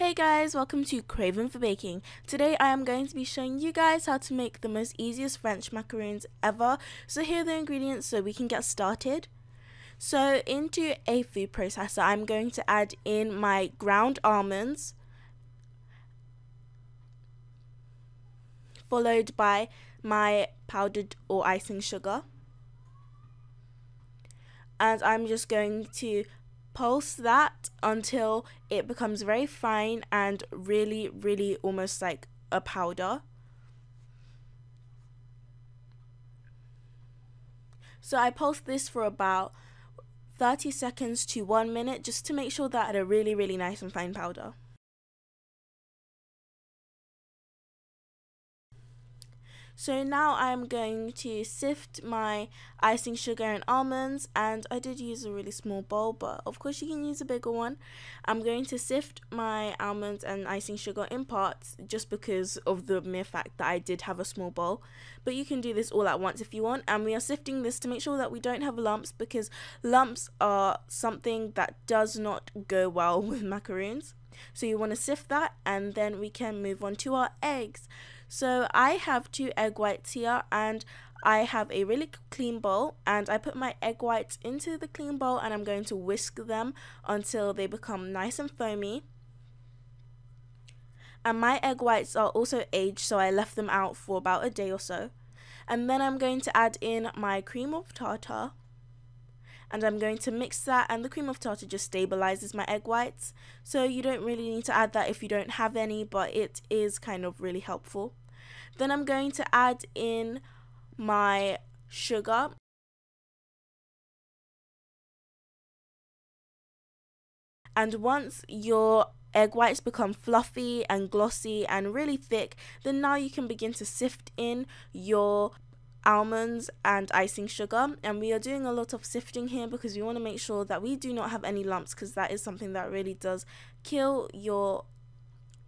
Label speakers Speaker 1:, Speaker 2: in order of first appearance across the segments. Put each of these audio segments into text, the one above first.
Speaker 1: Hey guys, welcome to Craving for Baking. Today I am going to be showing you guys how to make the most easiest French macaroons ever. So here are the ingredients so we can get started. So into a food processor, I'm going to add in my ground almonds, followed by my powdered or icing sugar. And I'm just going to pulse that until it becomes very fine and really almost like a powder. So I pulse this for about 30 seconds to 1 minute just to make sure that it's a really nice and fine powder. So now I'm going to sift my icing sugar and almonds, and I did use a really small bowl, but of course you can use a bigger one. I'm going to sift my almonds and icing sugar in parts just because of the mere fact that I did have a small bowl, but you can do this all at once if you want. And we are sifting this to make sure that we don't have lumps, because lumps are something that does not go well with macaroons. So you want to sift that, and then we can move on to our eggs. So I have 2 egg whites here, and I have a really clean bowl, and I put my egg whites into the clean bowl and I'm going to whisk them until they become nice and foamy. And my egg whites are also aged, so I left them out for about a day or so. And then I'm going to add in my cream of tartar, and I'm going to mix that, and the cream of tartar just stabilizes my egg whites, so you don't really need to add that if you don't have any, but it is kind of really helpful. Then I'm going to add in my sugar, and once your egg whites become fluffy and glossy and really thick, then now you can begin to sift in your almonds and icing sugar. And we are doing a lot of sifting here because we want to make sure that we do not have any lumps, because that is something that really does kill your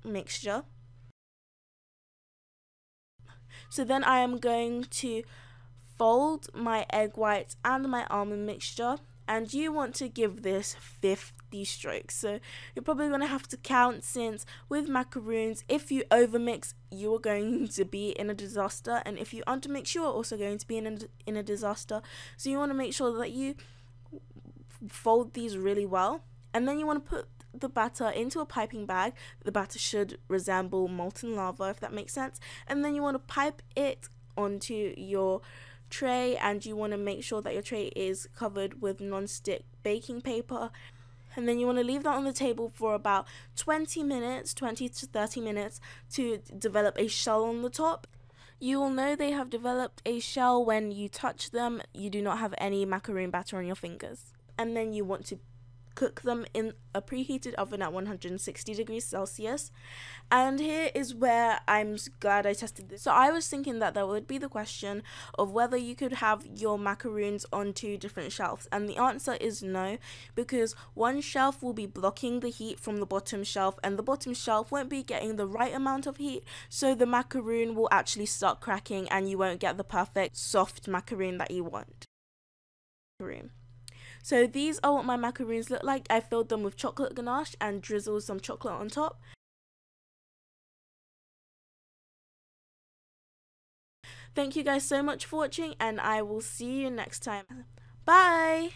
Speaker 1: mixture. So then I am going to fold my egg whites and my almond mixture, and you want to give this 50 strokes. So you're probably going to have to count, since with macaroons, if you overmix, you are going to be in a disaster, and if you undermix, you are also going to be in a disaster. So you want to make sure that you fold these really well, and then you want to put the batter into a piping bag. The batter should resemble molten lava, if that makes sense, and then you want to pipe it onto your tray, and you want to make sure that your tray is covered with non-stick baking paper, and then you want to leave that on the table for about 20 to 30 minutes to develop a shell on the top. You will know they have developed a shell when you touch them. You do not have any macaroon batter on your fingers. And then you want to cook them in a preheated oven at 160 degrees Celsius. And here is where I'm glad I tested this. So I was thinking that there would be the question of whether you could have your macaroons on 2 different shelves, and the answer is no, because one shelf will be blocking the heat from the bottom shelf, and the bottom shelf won't be getting the right amount of heat, so the macaroon will actually start cracking and you won't get the perfect soft macaroon that you want. So these are what my macaroons look like. I filled them with chocolate ganache and drizzled some chocolate on top. Thank you guys so much for watching, and I will see you next time. Bye!